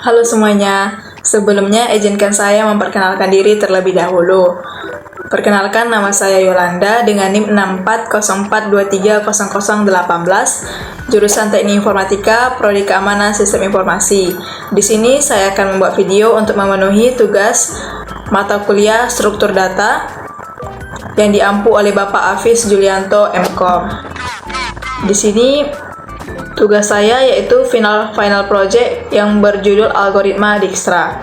Halo semuanya, sebelumnya izinkan saya memperkenalkan diri terlebih dahulu. Perkenalkan, nama saya Yolanda dengan NIM 6404230018, jurusan Teknik Informatika, Prodi Keamanan Sistem Informasi. Di sini saya akan membuat video untuk memenuhi tugas mata kuliah Struktur Data yang diampu oleh Bapak Hafiz Julianto MKom. Di sini tugas saya yaitu final project yang berjudul Algoritma Dijkstra.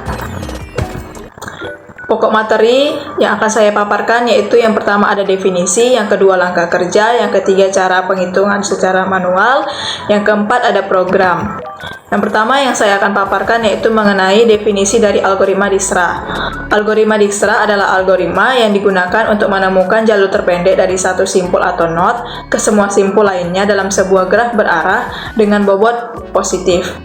Pokok materi yang akan saya paparkan yaitu yang pertama ada definisi, yang kedua langkah kerja, yang ketiga cara penghitungan secara manual, yang keempat ada program. Yang pertama yang saya akan paparkan yaitu mengenai definisi dari algoritma Dijkstra. Algoritma Dijkstra adalah algoritma yang digunakan untuk menemukan jalur terpendek dari satu simpul atau node ke semua simpul lainnya dalam sebuah graf berarah dengan bobot positif.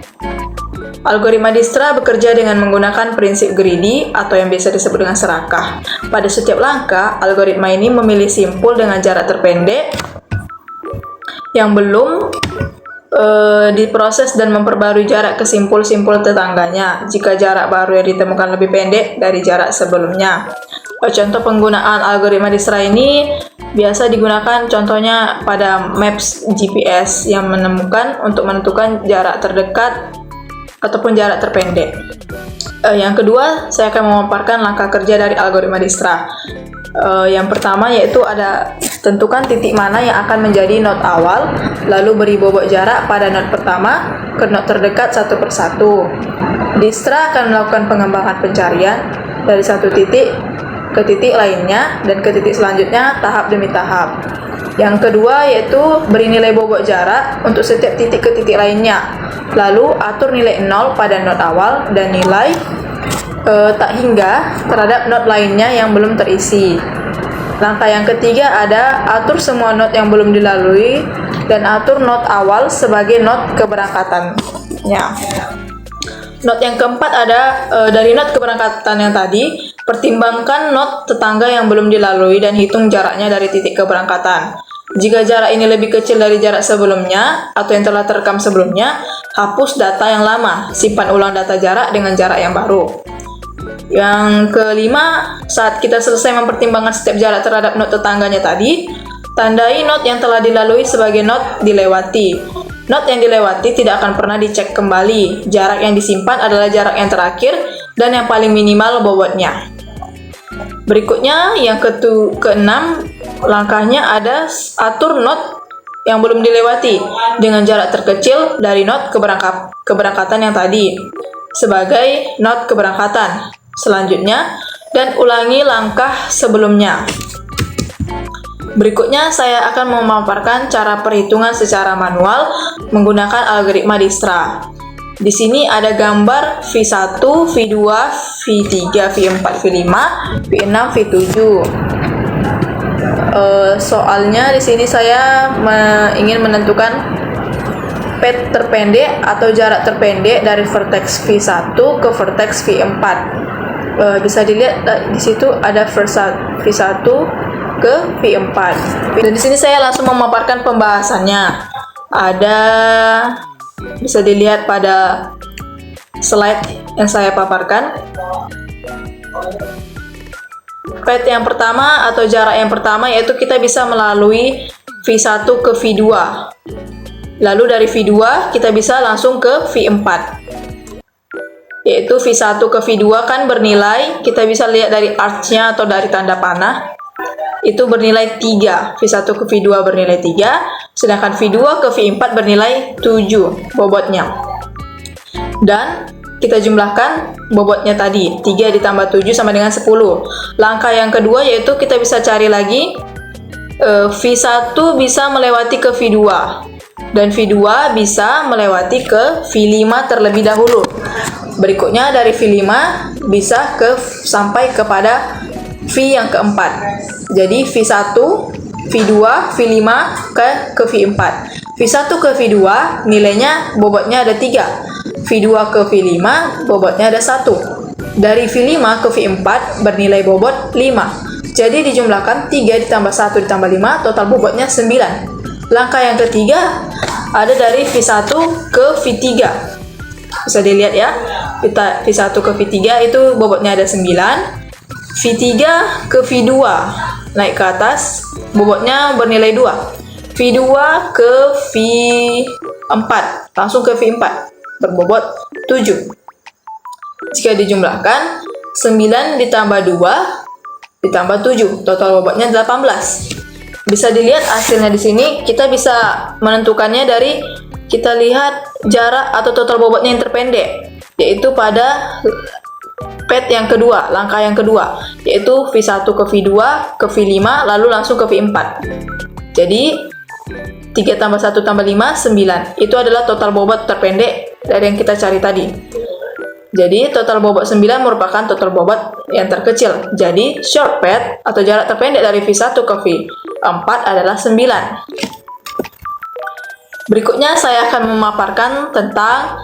Algoritma Dijkstra bekerja dengan menggunakan prinsip greedy atau yang biasa disebut dengan serakah. Pada setiap langkah, algoritma ini memilih simpul dengan jarak terpendek yang belum diproses dan memperbarui jarak ke simpul-simpul tetangganya jika jarak baru yang ditemukan lebih pendek dari jarak sebelumnya. Contoh penggunaan algoritma Dijkstra ini biasa digunakan contohnya pada maps GPS yang untuk menentukan jarak terdekat ataupun jarak terpendek. Yang kedua, saya akan memaparkan langkah kerja dari algoritma Dijkstra. Yang pertama yaitu ada tentukan titik mana yang akan menjadi node awal, lalu beri bobot jarak pada node pertama ke node terdekat satu persatu. Dijkstra akan melakukan pengembangan pencarian dari satu titik ke titik lainnya dan ke titik selanjutnya tahap demi tahap. Yang kedua yaitu beri nilai bobot jarak untuk setiap titik ke titik lainnya, lalu atur nilai 0 pada node awal dan nilai tak hingga terhadap node lainnya yang belum terisi. Langkah yang ketiga ada atur semua node yang belum dilalui dan atur node awal sebagai node keberangkatannya. Node yang keempat ada dari node keberangkatan yang tadi, pertimbangkan node tetangga yang belum dilalui dan hitung jaraknya dari titik keberangkatan. Jika jarak ini lebih kecil dari jarak sebelumnya atau yang telah terekam sebelumnya, hapus data yang lama, simpan ulang data jarak dengan jarak yang baru. Yang kelima, saat kita selesai mempertimbangkan setiap jarak terhadap node tetangganya tadi, tandai node yang telah dilalui sebagai node dilewati. Node yang dilewati tidak akan pernah dicek kembali. Jarak yang disimpan adalah jarak yang terakhir dan yang paling minimal bobotnya. Berikutnya, yang keenam, langkahnya ada atur node yang belum dilewati dengan jarak terkecil dari node keberangkatan yang tadi sebagai node keberangkatan selanjutnya dan ulangi langkah sebelumnya. Berikutnya saya akan memaparkan cara perhitungan secara manual menggunakan algoritma Dijkstra. Di sini ada gambar V1, V2, V3, V4, V5, V6, V7. Soalnya di sini saya ingin menentukan path terpendek atau jarak terpendek dari vertex V1 ke vertex V4. Bisa dilihat di situ ada V1 ke V4. Dan di sini saya langsung memaparkan pembahasannya. Ada bisa dilihat pada slide yang saya paparkan. Path yang pertama atau jarak yang pertama yaitu kita bisa melalui V1 ke V2. Lalu dari V2 kita bisa langsung ke V4. Yaitu V1 ke V2 kan bernilai, kita bisa lihat dari arch-nya atau dari tanda panah, itu bernilai 3. V1 ke V2 bernilai 3, sedangkan V2 ke V4 bernilai 7 bobotnya. Dan kita jumlahkan bobotnya tadi, 3 ditambah 7 sama dengan 10. Langkah yang kedua yaitu kita bisa cari lagi V1 bisa melewati ke V2 dan V2 bisa melewati ke V5 terlebih dahulu. Berikutnya dari V5 bisa sampai kepada V yang keempat. Jadi V1, V2, V5 ke V4. V1 ke V2 nilainya bobotnya ada 3. V2 ke V5 bobotnya ada 1. Dari V5 ke V4 bernilai bobot 5. Jadi dijumlahkan 3 ditambah 1 ditambah 5, total bobotnya 9. Langkah yang ketiga ada dari V1 ke V3. Bisa dilihat ya. V1 ke V3 itu bobotnya ada 9. V3 ke V2 naik ke atas, bobotnya bernilai 2. V2 ke V4 langsung ke V4 berbobot 7. Jika dijumlahkan 9 ditambah 2 ditambah 7, total bobotnya 18. Bisa dilihat hasilnya di sini. Kita bisa menentukannya dari kita lihat jarak atau total bobotnya yang terpendek, yaitu pada pad yang kedua, langkah yang kedua, yaitu V1 ke V2 ke V5 lalu langsung ke V4. Jadi 3 tambah 1 tambah 5, 9. Itu adalah total bobot terpendek dari yang kita cari tadi. Jadi total bobot 9 merupakan total bobot yang terkecil. Jadi short pad atau jarak terpendek dari V1 ke V4 adalah 9. Berikutnya saya akan memaparkan tentang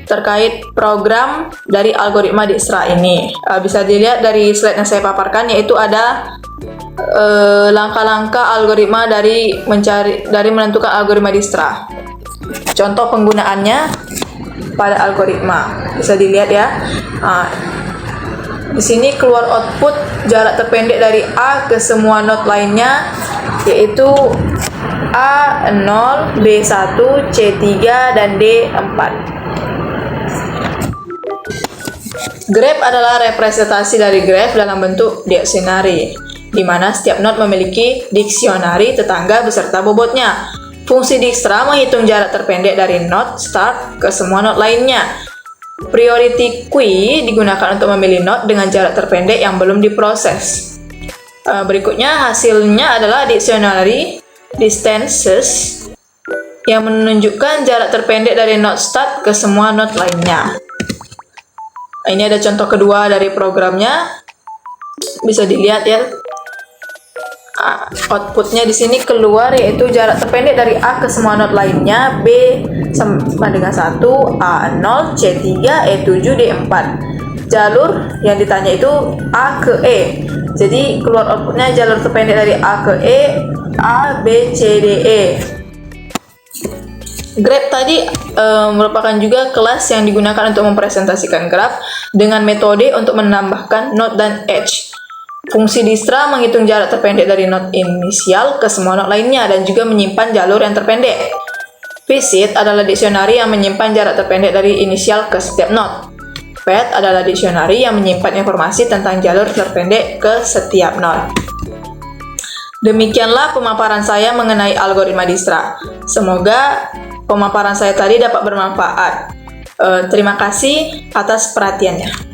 terkait program dari algoritma Dijkstra ini. Bisa dilihat dari slide yang saya paparkan, yaitu ada langkah-langkah algoritma dari menentukan algoritma Dijkstra. Contoh penggunaannya pada algoritma bisa dilihat ya. Di sini keluar output jarak terpendek dari A ke semua node lainnya, yaitu A0, B1, C3, dan D4. Graf adalah representasi dari graf dalam bentuk diksionari, di mana setiap node memiliki diksionari tetangga beserta bobotnya. Fungsi Dijkstra menghitung jarak terpendek dari node start ke semua node lainnya. Priority queue digunakan untuk memilih node dengan jarak terpendek yang belum diproses. Berikutnya hasilnya adalah dictionary distances yang menunjukkan jarak terpendek dari node start ke semua node lainnya. Ini ada contoh kedua dari programnya, bisa dilihat ya. Outputnya di sini keluar, yaitu jarak terpendek dari A ke semua node lainnya, B sama dengan 1, A0, C3, E7, D4. Jalur yang ditanya itu A ke E. Jadi keluar outputnya jalur terpendek dari A ke E, A, B, C, D, E. Graf tadi merupakan juga kelas yang digunakan untuk mempresentasikan graf dengan metode untuk menambahkan node dan edge. Fungsi Dijkstra menghitung jarak terpendek dari node inisial ke semua node lainnya dan juga menyimpan jalur yang terpendek. Visit adalah dictionary yang menyimpan jarak terpendek dari inisial ke setiap node. Path adalah dictionary yang menyimpan informasi tentang jalur terpendek ke setiap node. Demikianlah pemaparan saya mengenai algoritma Dijkstra. Semoga pemaparan saya tadi dapat bermanfaat. Terima kasih atas perhatiannya.